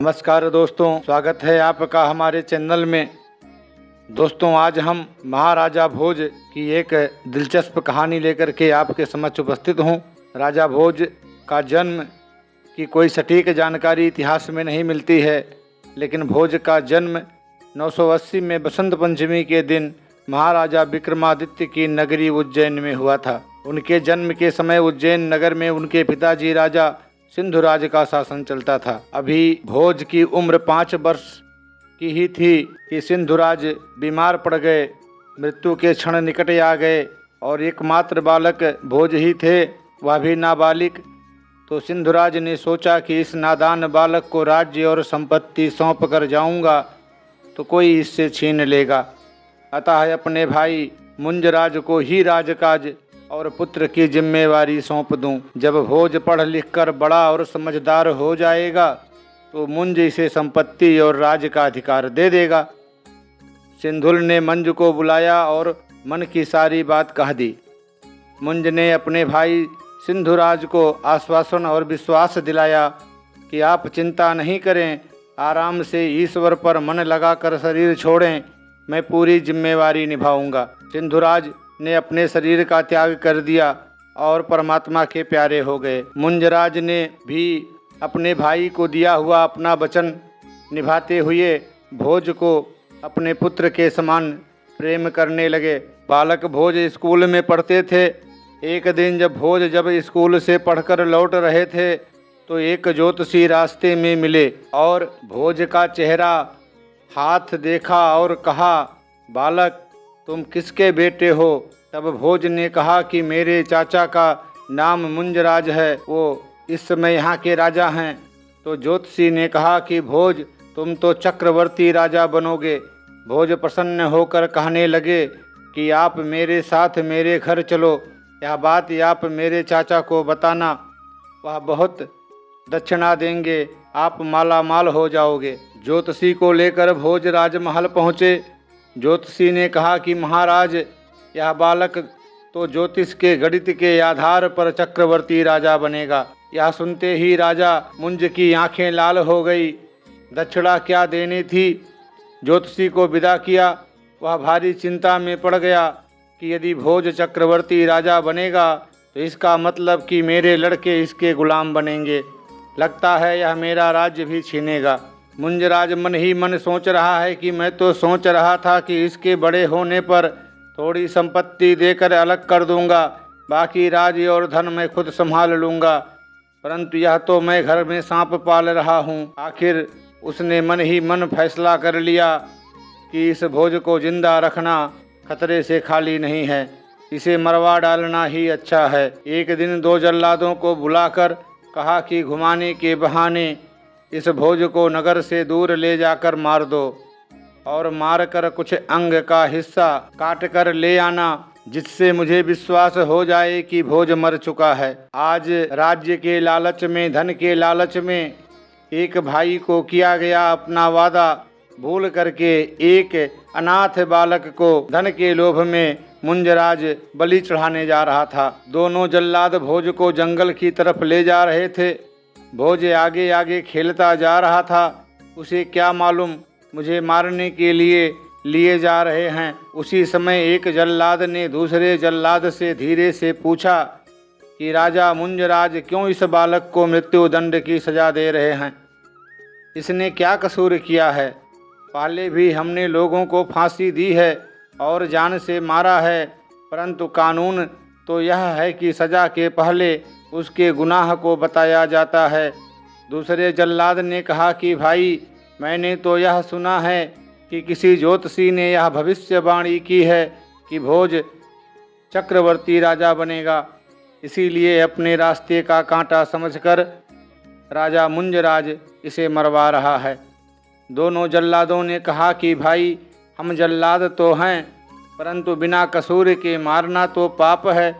नमस्कार दोस्तों, स्वागत है आपका हमारे चैनल में। दोस्तों, आज हम महाराजा भोज की एक दिलचस्प कहानी लेकर के आपके समक्ष उपस्थित हूँ। राजा भोज का जन्म की कोई सटीक जानकारी इतिहास में नहीं मिलती है, लेकिन भोज का जन्म 980 में बसंत पंचमी के दिन महाराजा विक्रमादित्य की नगरी उज्जैन में हुआ था। उनके जन्म के समय उज्जैन नगर में उनके पिताजी राजा सिंधुराज का शासन चलता था। अभी भोज की उम्र 5 वर्ष की ही थी कि सिंधुराज बीमार पड़ गए। मृत्यु के क्षण निकट आ गए और एकमात्र बालक भोज ही थे, वह भी नाबालिग। तो सिंधुराज ने सोचा कि इस नादान बालक को राज्य और संपत्ति सौंप कर जाऊंगा तो कोई इससे छीन लेगा। अतः अपने भाई मुंजराज को ही राजकाज और पुत्र की जिम्मेवारी सौंप दूं। जब भोज पढ़ लिख कर बड़ा और समझदार हो जाएगा तो मुंज इसे संपत्ति और राज का अधिकार दे देगा। सिंधुल ने मंज को बुलाया और मन की सारी बात कह दी। मुंज ने अपने भाई सिंधुराज को आश्वासन और विश्वास दिलाया कि आप चिंता नहीं करें, आराम से ईश्वर पर मन लगाकर शरीर छोड़ें, मैं पूरी जिम्मेवारी निभाऊंगा। सिंधुराज ने अपने शरीर का त्याग कर दिया और परमात्मा के प्यारे हो गए। मुंजराज ने भी अपने भाई को दिया हुआ अपना वचन निभाते हुए भोज को अपने पुत्र के समान प्रेम करने लगे। बालक भोज स्कूल में पढ़ते थे। एक दिन जब भोज स्कूल से पढ़कर लौट रहे थे तो एक ज्योतिषी रास्ते में मिले और भोज का चेहरा हाथ देखा और कहा, बालक तुम किसके बेटे हो? तब भोज ने कहा कि मेरे चाचा का नाम मुंजराज है, वो इस समय यहाँ के राजा हैं। तो ज्योतिषी ने कहा कि भोज तुम तो चक्रवर्ती राजा बनोगे। भोज प्रसन्न होकर कहने लगे कि आप मेरे साथ मेरे घर चलो, यह बात आप मेरे चाचा को बताना, वह बहुत दक्षिणा देंगे, आप माला माल हो जाओगे। ज्योतिषी को लेकर भोज राजमहल पहुँचे। ज्योतिषी ने कहा कि महाराज, यह बालक तो ज्योतिष के गणित के आधार पर चक्रवर्ती राजा बनेगा। यह सुनते ही राजा मुंज की आंखें लाल हो गई। दक्षिणा क्या देनी थी? ज्योतिषी को विदा किया। वह भारी चिंता में पड़ गया कि यदि भोज चक्रवर्ती राजा बनेगा तो इसका मतलब कि मेरे लड़के इसके गुलाम बनेंगे। लगता है यह मेरा राज्य भी छीनेगा। मुंजराज मन ही मन सोच रहा है कि मैं तो सोच रहा था कि इसके बड़े होने पर थोड़ी संपत्ति देकर अलग कर दूंगा, बाकी राज्य और धन मैं खुद संभाल लूंगा, परंतु यह तो मैं घर में सांप पाल रहा हूँ। आखिर उसने मन ही मन फैसला कर लिया कि इस भोज को जिंदा रखना खतरे से खाली नहीं है, इसे मरवा डालना ही अच्छा है। एक दिन 2 जल्लादों को बुलाकर कहा कि घुमाने के बहाने इस भोज को नगर से दूर ले जाकर मार दो और मारकर कुछ अंग का हिस्सा काट कर ले आना, जिससे मुझे विश्वास हो जाए कि भोज मर चुका है। आज राज्य के लालच में, धन के लालच में एक भाई को किया गया अपना वादा भूल करके एक अनाथ बालक को धन के लोभ में मुंजराज बलि चढ़ाने जा रहा था। दोनों जल्लाद भोज को जंगल की तरफ ले जा रहे थे। भोज आगे आगे खेलता जा रहा था। उसे क्या मालूम मुझे मारने के लिए जा रहे हैं। उसी समय एक जल्लाद ने दूसरे जल्लाद से धीरे से पूछा कि राजा मुंजराज क्यों इस बालक को मृत्युदंड की सजा दे रहे हैं? इसने क्या कसूर किया है? पहले भी हमने लोगों को फांसी दी है और जान से मारा है, परंतु कानून तो यह है कि सजा के पहले उसके गुनाह को बताया जाता है। दूसरे जल्लाद ने कहा कि भाई, मैंने तो यह सुना है कि किसी ज्योतिषी ने यह भविष्यवाणी की है कि भोज चक्रवर्ती राजा बनेगा, इसीलिए अपने रास्ते का कांटा समझकर राजा मुंजराज इसे मरवा रहा है। दोनों जल्लादों ने कहा कि भाई, हम जल्लाद तो हैं, परंतु बिना कसूर के मारना तो पाप है।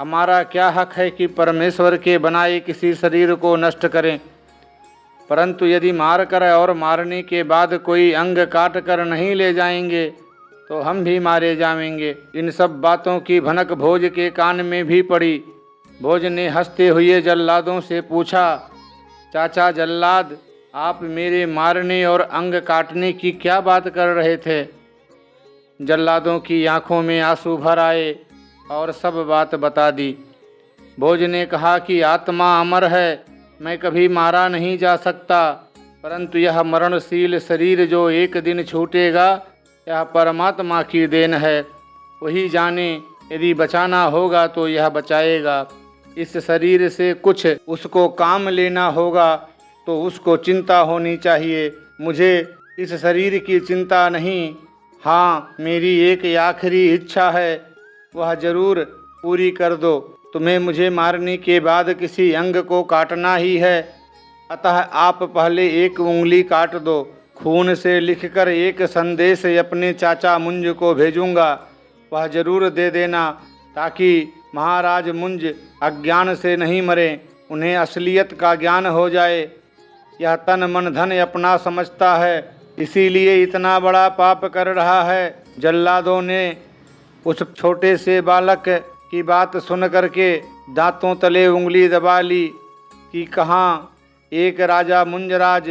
हमारा क्या हक है कि परमेश्वर के बनाए किसी शरीर को नष्ट करें, परंतु यदि मार कर और मारने के बाद कोई अंग काट कर नहीं ले जाएंगे तो हम भी मारे जाएंगे। इन सब बातों की भनक भोज के कान में भी पड़ी। भोज ने हंसते हुए जल्लादों से पूछा, चाचा जल्लाद, आप मेरे मारने और अंग काटने की क्या बात कर रहे थे? जल्लादों की आंखों में आंसू भर आए और सब बात बता दी। भोज ने कहा कि आत्मा अमर है, मैं कभी मारा नहीं जा सकता, परंतु यह मरणशील शरीर जो एक दिन छूटेगा, यह परमात्मा की देन है। वही जाने, यदि बचाना होगा तो यह बचाएगा। इस शरीर से कुछ उसको काम लेना होगा तो उसको चिंता होनी चाहिए। मुझे इस शरीर की चिंता नहीं। हाँ, मेरी एक आखिरी इच्छा है, वह जरूर पूरी कर दो। तुम्हें मुझे मारने के बाद किसी अंग को काटना ही है, अतः आप पहले एक उंगली काट दो। खून से लिखकर एक संदेश अपने चाचा मुंज को भेजूंगा, वह जरूर दे देना, ताकि महाराज मुंज अज्ञान से नहीं मरे, उन्हें असलियत का ज्ञान हो जाए। यह तन मन धन अपना समझता है, इसीलिए इतना बड़ा पाप कर रहा है। जल्लादों ने उस छोटे से बालक की बात सुन करके दांतों तले उंगली दबा ली कि कहाँ एक राजा मुंजराज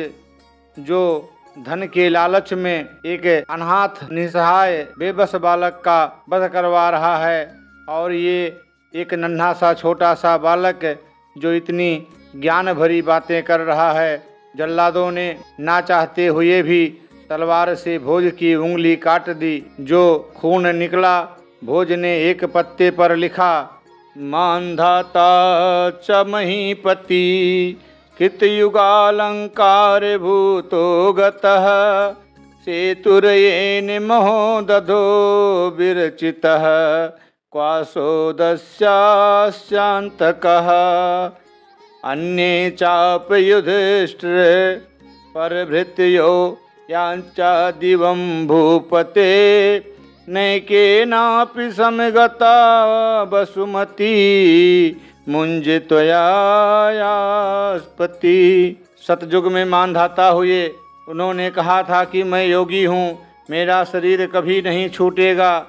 जो धन के लालच में एक अनाथ निसहाय बेबस बालक का वध करवा रहा है, और ये एक नन्हा सा छोटा सा बालक जो इतनी ज्ञान भरी बातें कर रहा है। जल्लादों ने ना चाहते हुए भी तलवार से भोज की उंगली काट दी। जो खून निकला, भोज ने एक पत्ते पर लिखा, मांधाता च महीपति कृतयुगालंकार भूतो गतः सेतुरयेन महोदधो विरचितः क्वासोदस्यास्यान्तकः अन्ये चाप युधिष्ठिर परभृत्यो यांचा दिवं भूपते नैकेनापि समगता वसुमती मुंज त्वयास्पति। सतयुग में मानधाता हुए उन्होंने कहा था कि मैं योगी हूँ, मेरा शरीर कभी नहीं छूटेगा,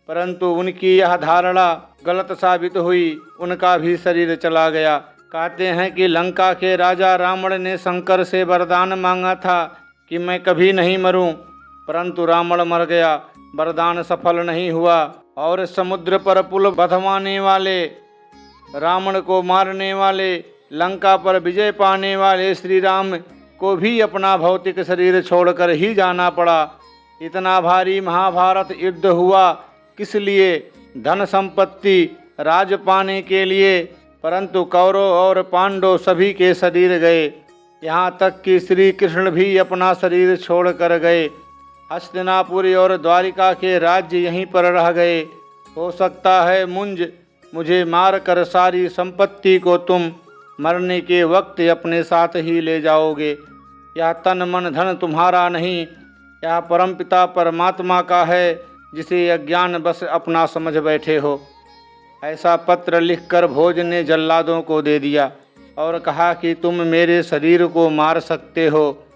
परंतु उनकी यह धारणा गलत साबित हुई, उनका भी शरीर चला गया। कहते हैं कि लंका के राजा रावण ने शंकर से वरदान मांगा था कि मैं कभी नहीं मरूं, परंतु रावण मर गया, वरदान सफल नहीं हुआ। और समुद्र पर पुल बंधवाने वाले, रावण को मारने वाले, लंका पर विजय पाने वाले श्री राम को भी अपना भौतिक शरीर छोड़कर ही जाना पड़ा। इतना भारी महाभारत युद्ध हुआ किस लिए? धन संपत्ति, राज पाने के लिए, परंतु कौरव और पांडव सभी के शरीर गए, यहाँ तक कि श्री कृष्ण भी अपना शरीर छोड़ कर गए। हस्तिनापुर और द्वारिका के राज्य यहीं पर रह गए। हो सकता है मुंज, मुझे मार कर सारी संपत्ति को तुम मरने के वक्त अपने साथ ही ले जाओगे। यह तन मन धन तुम्हारा नहीं, यह परमपिता परमात्मा का है, जिसे अज्ञान बस अपना समझ बैठे हो। ऐसा पत्र लिखकर भोज ने जल्लादों को दे दिया और कहा कि तुम मेरे शरीर को मार सकते हो।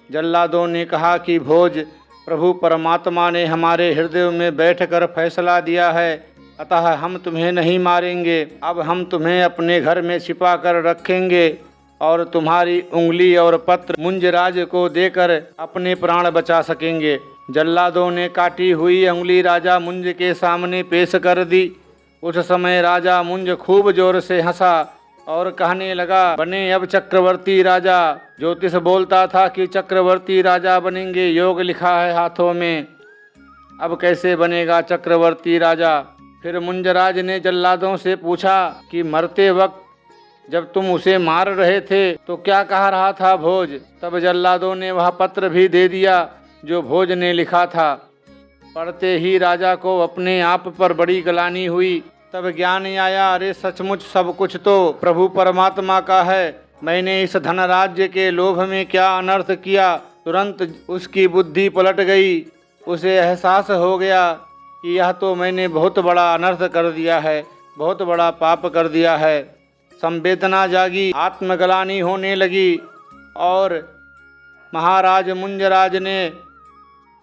जल्लादों ने कहा कि भोज, प्रभु परमात्मा ने हमारे हृदय में बैठकर फैसला दिया है, अतः हम तुम्हें नहीं मारेंगे। अब हम तुम्हें अपने घर में छिपा कर रखेंगे और तुम्हारी उंगली और पत्र मुंजराज को देकर अपने प्राण बचा सकेंगे। जल्लादों ने काटी हुई उंगली राजा मुंज के सामने पेश कर दी। उस समय राजा मुंज खूब जोर से हंसा और कहने लगा, बने अब चक्रवर्ती राजा। ज्योतिष बोलता था कि चक्रवर्ती राजा बनेंगे, योग लिखा है हाथों में, अब कैसे बनेगा चक्रवर्ती राजा। फिर मुंजराज ने जल्लादों से पूछा कि मरते वक्त जब तुम उसे मार रहे थे तो क्या कह रहा था भोज? तब जल्लादों ने वह पत्र भी दे दिया जो भोज ने लिखा था। पढ़ते ही राजा को अपने आप पर बड़ी ग्लानि हुई। तब ज्ञान आया, अरे सचमुच सब कुछ तो प्रभु परमात्मा का है। मैंने इस धनराज्य के लोभ में क्या अनर्थ किया। तुरंत उसकी बुद्धि पलट गई। उसे एहसास हो गया कि यह तो मैंने बहुत बड़ा अनर्थ कर दिया है, बहुत बड़ा पाप कर दिया है। संवेदना जागी, आत्मग्लानि होने लगी और महाराज मुंजराज ने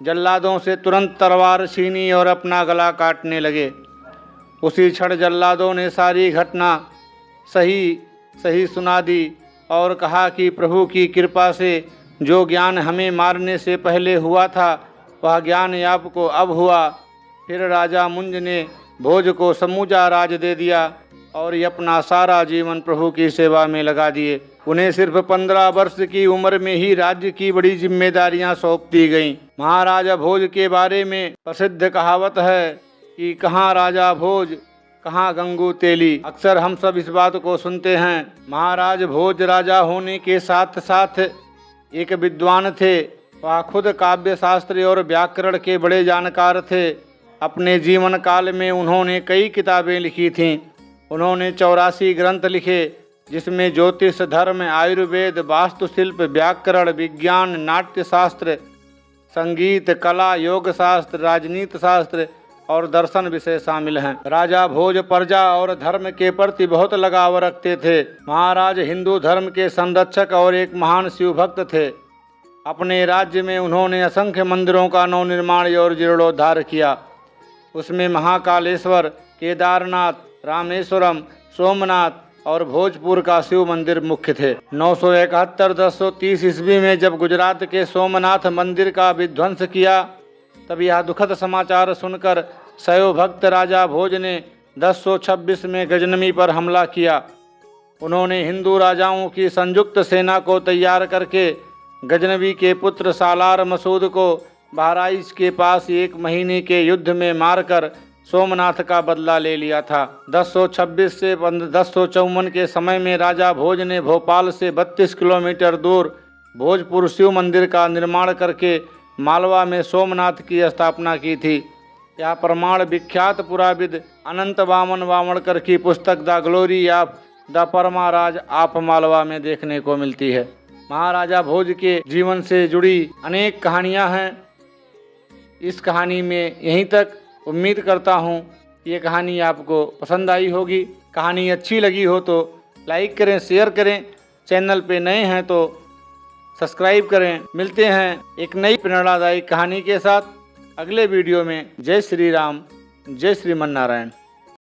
जल्लादों से तुरंत तलवार छीनी और अपना गला काटने लगे। उसी क्षण जल्लादों ने सारी घटना सही सुना दी और कहा कि प्रभु की कृपा से जो ज्ञान हमें मारने से पहले हुआ था वह ज्ञान आपको अब हुआ। फिर राजा मुंज ने भोज को समूचा राज दे दिया और ये अपना सारा जीवन प्रभु की सेवा में लगा दिए। उन्हें सिर्फ 15 वर्ष की उम्र में ही राज्य की बड़ी जिम्मेदारियां सौंप दी गईं। महाराजा भोज के बारे में प्रसिद्ध कहावत है कि कहाँ राजा भोज कहाँ गंगू तेली। अक्सर हम सब इस बात को सुनते हैं। महाराज भोज राजा होने के साथ साथ एक विद्वान थे। वह खुद काव्य शास्त्र और व्याकरण के बड़े जानकार थे। अपने जीवन काल में उन्होंने कई किताबें लिखी थीं। उन्होंने 84 ग्रंथ लिखे, जिसमें ज्योतिष, धर्म, आयुर्वेद, वास्तुशिल्प, व्याकरण, विज्ञान, नाट्य शास्त्र, संगीत, कला, योग शास्त्र, राजनीति शास्त्र और दर्शन विषय शामिल हैं। राजा भोज प्रजा और धर्म के प्रति बहुत लगाव रखते थे। महाराज हिंदू धर्म के संरक्षक और एक महान शिव भक्त थे। अपने राज्य में उन्होंने असंख्य मंदिरों का नवनिर्माण और जीर्णोद्धार किया। उसमें महाकालेश्वर, केदारनाथ, रामेश्वरम, सोमनाथ और भोजपुर का शिव मंदिर मुख्य थे। 971-1030 ईस्वी में जब गुजरात के सोमनाथ मंदिर का विध्वंस किया, तब यह दुखद समाचार सुनकर शैव भक्त राजा भोज ने 1026 में गजनवी पर हमला किया। उन्होंने हिंदू राजाओं की संयुक्त सेना को तैयार करके गजनवी के पुत्र सालार मसूद को बहराइच के पास 1 महीने के युद्ध में मारकर सोमनाथ का बदला ले लिया था। 1026 से 1054 के समय में राजा भोज ने भोपाल से 32 किलोमीटर दूर भोजपुर शिव मंदिर का निर्माण करके मालवा में सोमनाथ की स्थापना की थी। यह प्रमाण विख्यात पुराविद अनंत वामन वावणकर की पुस्तक the glory of the Paramaras of Malwa में देखने को मिलती है। महाराजा भोज के जीवन से जुड़ी अनेक कहानियां हैं। इस कहानी में यहीं तक। उम्मीद करता हूँ ये कहानी आपको पसंद आई होगी। कहानी अच्छी लगी हो तो लाइक करें, शेयर करें। चैनल पे नए हैं तो सब्सक्राइब करें। मिलते हैं एक नई प्रेरणादायी कहानी के साथ अगले वीडियो में। जय श्री राम, जय श्रीमन नारायण।